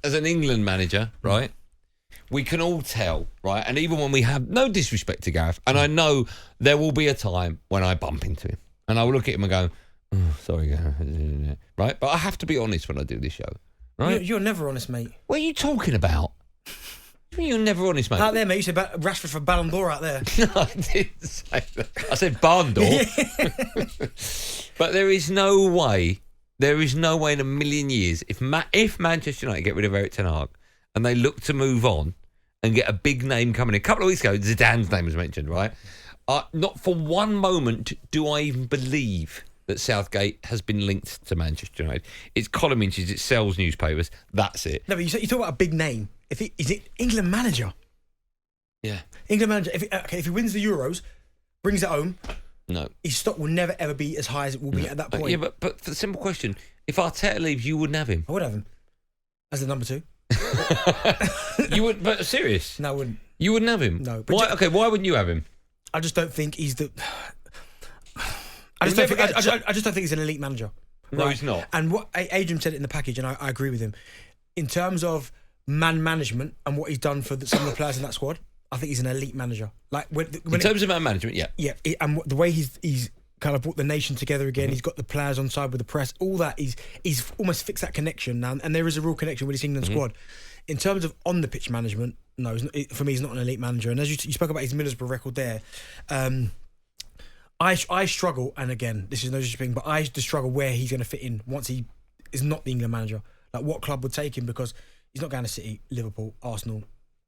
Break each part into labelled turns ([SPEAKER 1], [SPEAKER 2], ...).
[SPEAKER 1] as an England manager, right, we can all tell, right, and even when we have no disrespect to Gareth, and I know there will be a time when I bump into him, and I will look at him and go, oh, sorry, Gareth, right? But I have to be honest when I do this show, right?
[SPEAKER 2] You're never honest, mate.
[SPEAKER 1] What are you talking about? You're never honest, mate.
[SPEAKER 2] Out there, mate. You said Rashford for Ballon d'Or out there.
[SPEAKER 1] No, I didn't say that. I said barn door. But there is no way in a million years, if Manchester United get rid of Erik ten Hag and they look to move on and get a big name coming in. A couple of weeks ago, Zidane's name was mentioned, right? Not for one moment do I even believe that Southgate has been linked to Manchester United. It's column inches, it sells newspapers. That's it.
[SPEAKER 2] No, but you talk about a big name. Is it England manager?
[SPEAKER 1] Yeah.
[SPEAKER 2] England manager. If he wins the Euros, brings it home,
[SPEAKER 1] no,
[SPEAKER 2] his stock will never ever be as high as it will be at that point.
[SPEAKER 1] Yeah, but for the simple question, if Arteta leaves, you wouldn't have him.
[SPEAKER 2] I would have him as the number 2.
[SPEAKER 1] You would, but serious?
[SPEAKER 2] No, I wouldn't.
[SPEAKER 1] You wouldn't have him.
[SPEAKER 2] No.
[SPEAKER 1] But why? Why wouldn't you have him?
[SPEAKER 2] I just don't think he's the. I just don't think he's an elite manager.
[SPEAKER 1] No, he's not.
[SPEAKER 2] And what Adrian said it in the package, and I agree with him. In terms of man management and what he's done for some of the players in that squad, I think he's an elite manager. Like in terms
[SPEAKER 1] of man management, yeah.
[SPEAKER 2] Yeah, and the way he's kind of brought the nation together again. Mm-hmm. He's got the players on side with the press. All that he's almost fixed that connection now, and there is a real connection with this England squad. In terms of on the pitch management, no, for me, he's not an elite manager. And as you spoke about his Middlesbrough record there, I struggle, and again, this is no disrespect, but I just struggle where he's going to fit in once he is not the England manager. Like, what club would take him? Because he's not going to City, Liverpool, Arsenal.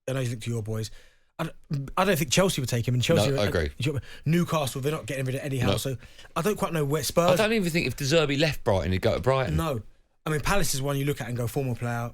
[SPEAKER 2] I know he's linked to your boys. I don't think Chelsea would take him. And Chelsea,
[SPEAKER 1] no, I agree.
[SPEAKER 2] Newcastle, they're not getting rid of Eddie Howe. No. So I don't quite know where Spurs.
[SPEAKER 1] I don't even think if De Zerbi left Brighton, he'd go to Brighton.
[SPEAKER 2] No, I mean Palace is one you look at and go former player,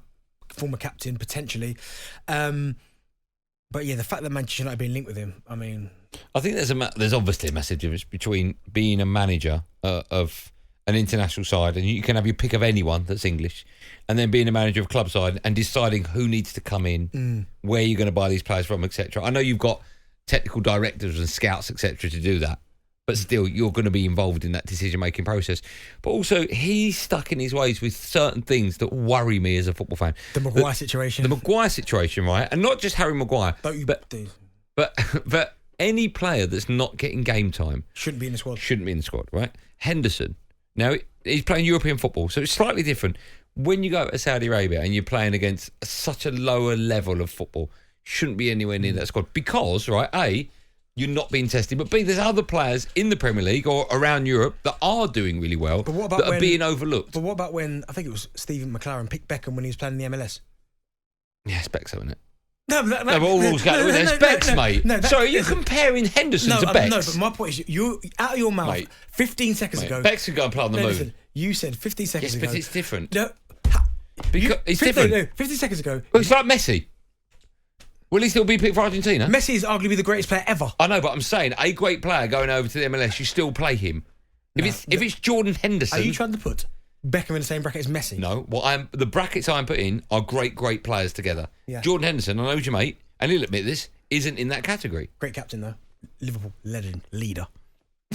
[SPEAKER 2] former captain potentially. But yeah, the fact that Manchester United being linked with him, I mean,
[SPEAKER 1] I think there's obviously a massive difference between being a manager of an international side, and you can have your pick of anyone that's English, and then being a manager of a club side and deciding who needs to come in, where you're going to buy these players from, etc. I know you've got technical directors and scouts, etc. to do that, but still, you're going to be involved in that decision-making process. But also, he's stuck in his ways with certain things that worry me as a football fan.
[SPEAKER 2] The Maguire situation.
[SPEAKER 1] The Maguire situation, right? And not just Harry Maguire, but any player that's not getting game time
[SPEAKER 2] shouldn't be in the squad,
[SPEAKER 1] right? Henderson. Now, he's playing European football, so it's slightly different. When you go to Saudi Arabia and you're playing against such a lower level of football, shouldn't be anywhere near that squad. Because, right, A, you're not being tested, but B, there's other players in the Premier League or around Europe that are doing really well, but are being overlooked.
[SPEAKER 2] But what about when, I think it was Stephen McLaren picked Beckham when he was playing in the MLS?
[SPEAKER 1] Yeah, it's Beck's, isn't it?
[SPEAKER 2] No, but
[SPEAKER 1] all rules go. There's Beck's, mate. Sorry, you're comparing Henderson to Beck's.
[SPEAKER 2] No, but my point is, you out of your mouth, mate, 15 seconds ago.
[SPEAKER 1] Beck's could go and play on the moon.
[SPEAKER 2] Listen, you said 15 seconds ago.
[SPEAKER 1] Yes, but it's different.
[SPEAKER 2] No,
[SPEAKER 1] it's different.
[SPEAKER 2] No, 15 seconds ago.
[SPEAKER 1] Well, it's like Messi. Will he still be picked for Argentina?
[SPEAKER 2] Messi is arguably the greatest player ever.
[SPEAKER 1] I know, but I'm saying a great player going over to the MLS, you still play him. If it's Jordan Henderson,
[SPEAKER 2] are you trying to put Beckham in the same bracket as Messi?
[SPEAKER 1] No, the brackets I'm putting are great players together. Yeah. Jordan Henderson, I know your mate, and he'll admit this, isn't in that category.
[SPEAKER 2] Great captain though, Liverpool legend, leader.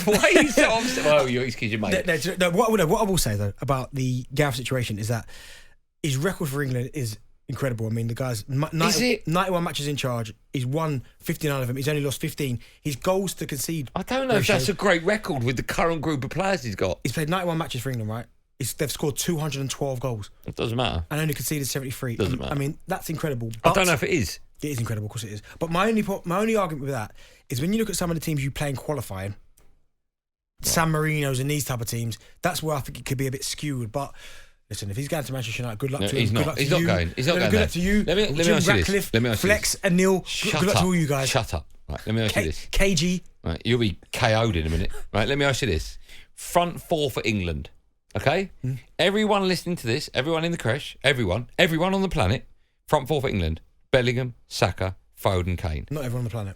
[SPEAKER 1] Why are you so upset? Well, you're excusing your mate.
[SPEAKER 2] No, what I will say though about the Gareth situation is that his record for England is incredible. I mean, the guy's 91 matches in charge. He's won 59 of them. He's only lost 15. His goals to concede.
[SPEAKER 1] I don't know if that's a great record with the current group of players he's got.
[SPEAKER 2] He's played 91 matches for England, right? They've scored 212 goals.
[SPEAKER 1] It doesn't matter.
[SPEAKER 2] And only conceded 73.
[SPEAKER 1] Doesn't matter.
[SPEAKER 2] I mean, that's incredible.
[SPEAKER 1] I don't know if it is.
[SPEAKER 2] It is incredible, of course it is. But my only argument with that is when you look at some of the teams you play in qualifying, San Marino's and these type of teams, that's where I think it could be a bit skewed. But listen, if he's going to Manchester United, good luck to him.
[SPEAKER 1] He's not. He's not going. He's not going.
[SPEAKER 2] Good luck to you.
[SPEAKER 1] Let me ask you this. Let me ask
[SPEAKER 2] Flex and Neil. Good luck to all you guys.
[SPEAKER 1] Shut up. Right. Let me ask you this.
[SPEAKER 2] KG.
[SPEAKER 1] Right. You'll be KO'd in a minute. Right. Let me ask you this. Front four for England. Okay. Everyone listening to this, everyone in the creche, everyone on the planet. Front four for England. Bellingham, Saka, Foden, Kane.
[SPEAKER 2] Not everyone on the planet.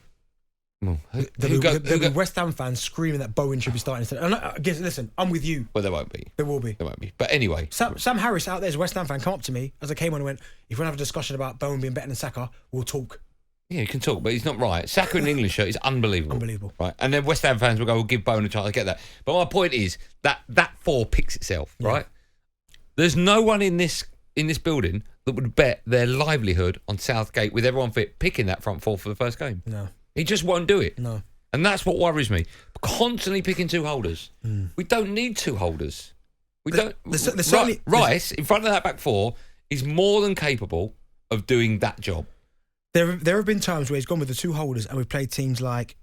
[SPEAKER 1] There'll
[SPEAKER 2] be West Ham fans screaming that Bowen should be starting instead. And I guess, listen, I'm with you.
[SPEAKER 1] Well, there won't be.
[SPEAKER 2] There will be.
[SPEAKER 1] There won't be. But anyway.
[SPEAKER 2] Sam Harris out there is a West Ham fan. Come up to me as I came on and went, if we want to have a discussion about Bowen being better than Saka, we'll talk.
[SPEAKER 1] Yeah, you can talk, but he's not right. Saka in the English shirt is unbelievable.
[SPEAKER 2] Unbelievable.
[SPEAKER 1] Right. And then West Ham fans will go, we'll give Bowen a chance. I get that. But my point is that four picks itself, right? There's no one in this building that would bet their livelihood on Southgate with everyone fit picking that front four for the first game.
[SPEAKER 2] No.
[SPEAKER 1] He just won't do it.
[SPEAKER 2] No.
[SPEAKER 1] And that's what worries me. Constantly picking two holders. We don't need two holders. Rice, in front of that back four, is more than capable of doing that job.
[SPEAKER 2] There have been times where he's gone with the two holders and we've played teams like...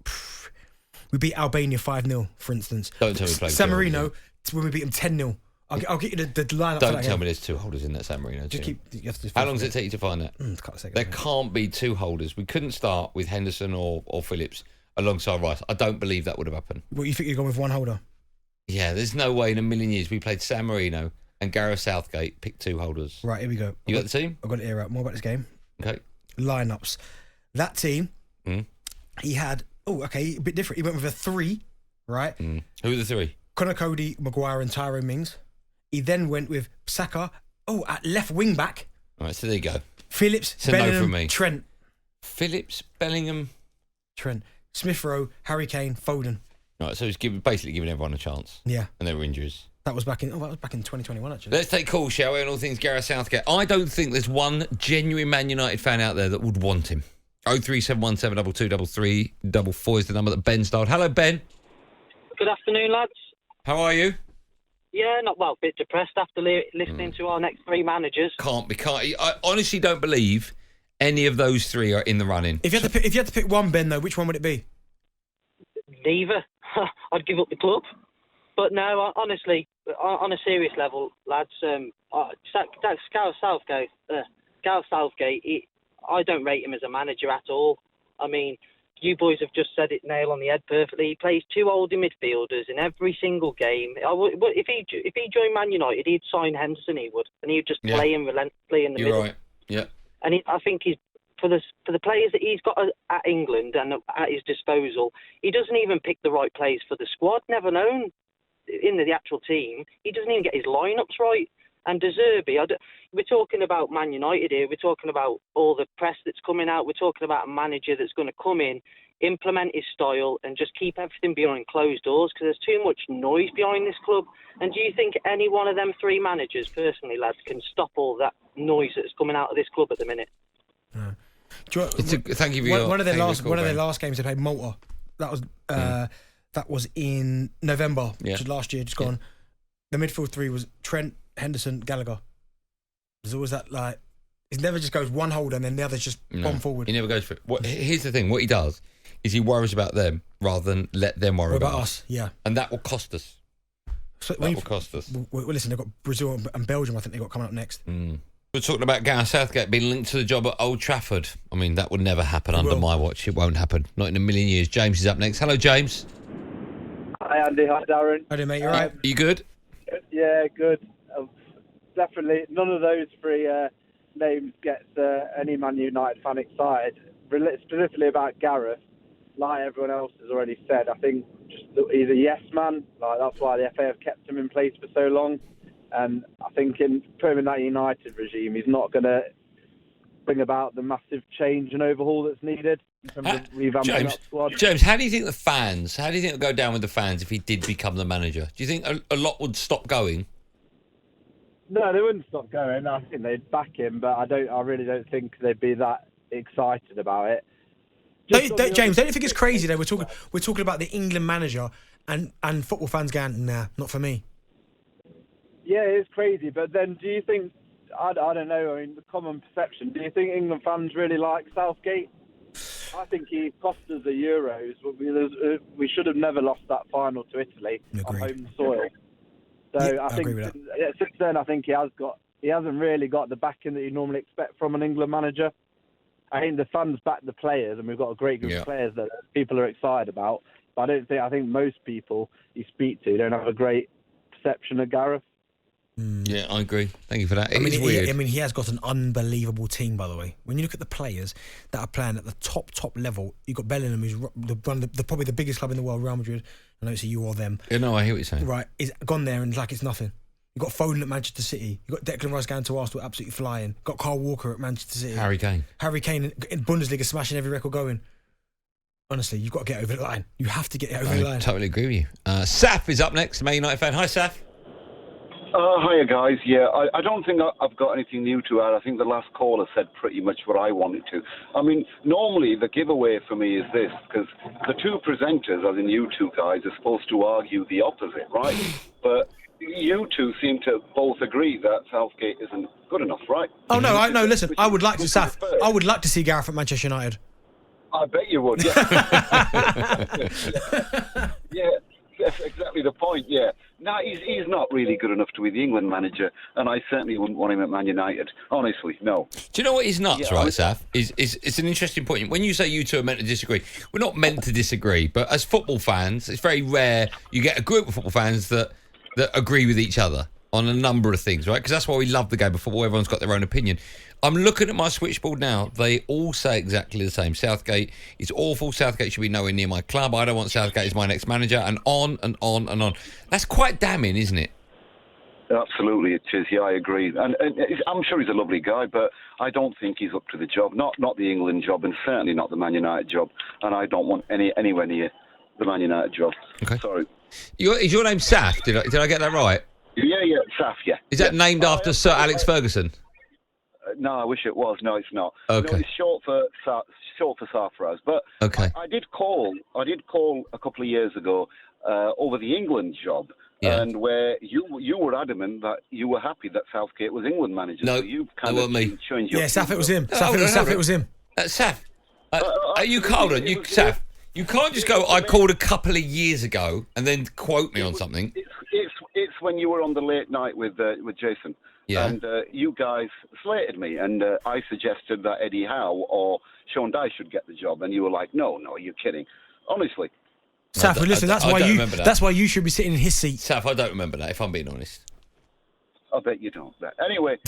[SPEAKER 2] we beat Albania 5-0, for instance.
[SPEAKER 1] Don't tell me we played
[SPEAKER 2] San Marino, when we beat them 10-0. I'll get you the lineup.
[SPEAKER 1] Don't tell me there's two holders in that San Marino team. How long does it take you to find that?
[SPEAKER 2] A couple of seconds.
[SPEAKER 1] There can't be two holders. We couldn't start with Henderson or Phillips alongside Rice. I don't believe that would have happened.
[SPEAKER 2] What, you think you're going with one holder?
[SPEAKER 1] Yeah, there's no way in a million years we played San Marino and Gareth Southgate picked two holders.
[SPEAKER 2] Right, here we go.
[SPEAKER 1] You got the team?
[SPEAKER 2] I've got it here. More about this game.
[SPEAKER 1] Okay.
[SPEAKER 2] Lineups. That team, he had... Oh, okay, a bit different. He went with a 3, right?
[SPEAKER 1] Who are the three?
[SPEAKER 2] Connor Cody, Maguire and Tyrone Mings. He then went with Saka. Oh, at left wing back.
[SPEAKER 1] All right, so there you go.
[SPEAKER 2] Phillips,
[SPEAKER 1] it's a
[SPEAKER 2] Bellingham,
[SPEAKER 1] no from me.
[SPEAKER 2] Trent.
[SPEAKER 1] Phillips, Bellingham,
[SPEAKER 2] Trent, Smith Rowe, Harry Kane, Foden.
[SPEAKER 1] Right, so he's basically giving everyone a chance.
[SPEAKER 2] Yeah,
[SPEAKER 1] and there were injuries.
[SPEAKER 2] That was back in 2021 actually.
[SPEAKER 1] Let's take calls, shall we? On all things Gareth Southgate. I don't think there's one genuine Man United fan out there that would want him. 03717223344 is the number that Ben's dialed. Hello, Ben.
[SPEAKER 3] Good afternoon, lads.
[SPEAKER 1] How are you?
[SPEAKER 3] Yeah, not well. A bit depressed after listening to our next three managers.
[SPEAKER 1] Can't. I honestly don't believe any of those three are in the running.
[SPEAKER 2] If you had to pick one, Ben, though, which one would it be?
[SPEAKER 3] Neither. I'd give up the club. But no, honestly, on a serious level, lads, Gareth Southgate. I don't rate him as a manager at all. I mean, you boys have just said it nail on the head perfectly. He plays two holding midfielders in every single game. If he joined Man United, he'd sign Henderson. He would, and he'd just play him relentlessly in the middle.
[SPEAKER 1] You're right. Yeah.
[SPEAKER 3] And I think he's for the players that he's got at England and at his disposal. He doesn't even pick the right players for the squad. Never known in the actual team. He doesn't even get his lineups right. And De Zerbi, we're talking about Man United here. We're talking about all the press that's coming out. We're talking about a manager that's going to come in, implement his style, and just keep everything behind closed doors because there's too much noise behind this club. And do you think any one of them three managers, personally, lads, can stop all that noise that's coming out of this club at the minute?
[SPEAKER 2] No.
[SPEAKER 1] Thank you for your
[SPEAKER 2] one of their last games they played Malta. That was in November, which was last year, just gone. The midfield three was Trent, Henderson, Gallagher. There's always that, like, it never just goes one holder and then the others just bomb forward.
[SPEAKER 1] He never goes for it. Here's the thing. What he does is he worries about them rather than let them worry about us.
[SPEAKER 2] Yeah.
[SPEAKER 1] And that will cost us.
[SPEAKER 2] So
[SPEAKER 1] that will cost us.
[SPEAKER 2] Well, listen, they've got Brazil and Belgium, I think they've got coming up next.
[SPEAKER 1] We're talking about Gareth Southgate being linked to the job at Old Trafford. I mean, that would never happen under my watch. It won't happen. Not in a million years. James is up next. Hello, James.
[SPEAKER 4] Hi, Andy. Hi, Darren.
[SPEAKER 2] Hi, mate. You all right?
[SPEAKER 1] Are you good?
[SPEAKER 4] Yeah, good. Definitely, none of those three names gets any Man United fan excited. Specifically about Gareth, like everyone else has already said, I think he's a yes man. Like that's why the FA have kept him in place for so long. And I think put him in that United regime, he's not going to bring about the massive change and overhaul that's needed in terms of revamping that squad.
[SPEAKER 1] James, how do you think it'll go down with the fans if he did become the manager? Do you think a lot would stop going?
[SPEAKER 4] No, they wouldn't stop going. I think they'd back him, but I really don't think they'd be that excited about it.
[SPEAKER 2] James, don't you think it's crazy though? We're talking about the England manager and football fans going, nah, not for me.
[SPEAKER 4] Yeah, it's crazy. But then do you think, I don't know, I mean, the common perception, do you think England fans really like Southgate? I think he cost us the Euros. We should have never lost that final to Italy on home soil. So
[SPEAKER 2] yeah,
[SPEAKER 4] I think since then, I think he hasn't really got the backing that you normally expect from an England manager. I think the fans back the players, and we've got a great group of players that people are excited about. But I think most people you speak to don't have a great perception of Gareth.
[SPEAKER 1] Yeah, I agree. Thank you for that. It's weird.
[SPEAKER 2] He has got an unbelievable team, by the way. When you look at the players that are playing at the top level, you've got Bellingham, who's probably the biggest club in the world, Real Madrid. I know it's a you or them.
[SPEAKER 1] Yeah, no, I hear what you're saying.
[SPEAKER 2] Right, he's gone there and it's nothing. You've got Foden at Manchester City. You've got Declan Rice going to Arsenal, absolutely flying. You've got Kyle Walker at Manchester City.
[SPEAKER 1] Harry Kane
[SPEAKER 2] in Bundesliga smashing every record going. Honestly, you've got to get over the line. You have to get over the line.
[SPEAKER 1] I totally agree with you. Saf is up next, Man United fan. Hi, Saf.
[SPEAKER 5] Hiya, guys. Yeah, I don't think I've got anything new to add. I think the last caller said pretty much what I wanted to. I mean, normally the giveaway for me is this, because the two presenters, as in you two guys, are supposed to argue the opposite, right? But you two seem to both agree that Southgate isn't good enough, right?
[SPEAKER 2] Oh, no, listen, I would like to see Gareth at Manchester United.
[SPEAKER 5] I bet you would, yeah. Yeah, that's exactly the point, yeah. No, he's not really good enough to be the England manager, and I certainly wouldn't want him at Man United. Honestly, no.
[SPEAKER 1] Do you know what is nuts, right, Saf? It's an interesting point. When you say you two are meant to disagree, we're not meant to disagree, but as football fans, it's very rare you get a group of football fans that agree with each other on a number of things, right? Because that's why we love the game of football. Everyone's got their own opinion. I'm looking at my switchboard now. They all say exactly the same. Southgate is awful. Southgate should be nowhere near my club. I don't want Southgate as my next manager, and on and on and on. That's quite damning, isn't it?
[SPEAKER 5] Absolutely, it is. Yeah, I agree. And I'm sure he's a lovely guy, but I don't think he's up to the job. Not the England job, and certainly not the Man United job. And I don't want anywhere near the Man United job. Okay. Sorry.
[SPEAKER 1] Is your name Saf? Did I get that right?
[SPEAKER 5] Yeah, Saf, yeah.
[SPEAKER 1] Is that named after Sir Alex Ferguson?
[SPEAKER 5] No, I wish it was. No, it's not.
[SPEAKER 1] Okay.
[SPEAKER 5] No, it's short for Sarfaraz. But
[SPEAKER 1] okay.
[SPEAKER 5] I did call a couple of years ago over the England job, and where you were adamant that you were happy that Southgate was England manager.
[SPEAKER 1] No,
[SPEAKER 5] so you kind of changed your.
[SPEAKER 2] Yeah, Saf, it was him. Saf, it was him.
[SPEAKER 1] Saf, are you cold? Saf, you can't just go. I called a couple of years ago and then quote me on something.
[SPEAKER 5] It's when you were on the late night with Jason. Yeah. And you guys slated me, and I suggested that Eddie Howe or Sean Dyche should get the job, and you were like, "No, you're kidding." Honestly.
[SPEAKER 2] Saf, listen, that's why you should be sitting in his seat.
[SPEAKER 1] Saf, I don't remember that, if I'm being honest.
[SPEAKER 5] I bet you don't. Anyway.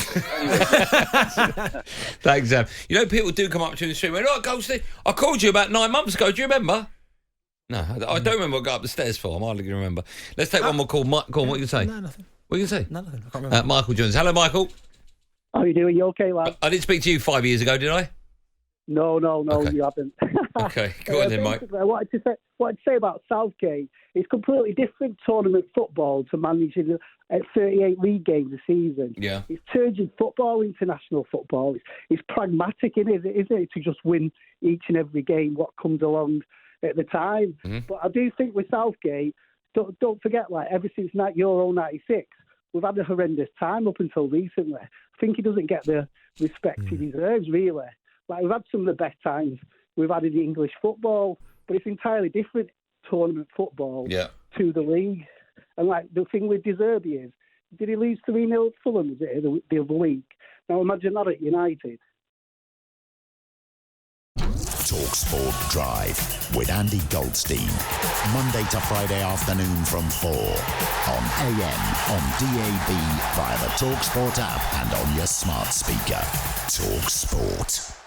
[SPEAKER 1] Thanks, Sam. You know, people do come up to you in the street and go, Goldstein, I called you about 9 months ago. Do you remember? No, I don't remember what I got up the stairs for. I'm hardly going to remember. Let's take one more call. Go on, what you say?
[SPEAKER 2] No, nothing.
[SPEAKER 1] What are you going to say?
[SPEAKER 2] Nothing. I can't remember.
[SPEAKER 1] Michael Jones. Hello, Michael.
[SPEAKER 6] How are you doing? You okay, lad?
[SPEAKER 1] I didn't speak to you 5 years ago, did I?
[SPEAKER 6] No, okay. You haven't.
[SPEAKER 1] Okay, go on then, Mike.
[SPEAKER 6] I wanted to say about Southgate, it's completely different tournament football to managing 38 league games a season.
[SPEAKER 1] Yeah.
[SPEAKER 6] It's turgid football, international football. It's pragmatic, isn't it, to just win each and every game, what comes along at the time. Mm-hmm. But I do think with Southgate, don't forget, like, ever since Euro 96, we've had a horrendous time up until recently. I think he doesn't get the respect he deserves, really. Like, we've had some of the best times we've had in the English football, but it's entirely different tournament football to the league. And, like, the thing with De Zerbi is, did he lose 3-0 at Fulham, was it, the other week? Now, imagine that at United.
[SPEAKER 7] talkSPORT Drive with Andy Goldstein. Monday to Friday afternoon from 4 on AM, on DAB, via the talkSPORT app and on your smart speaker. talkSPORT.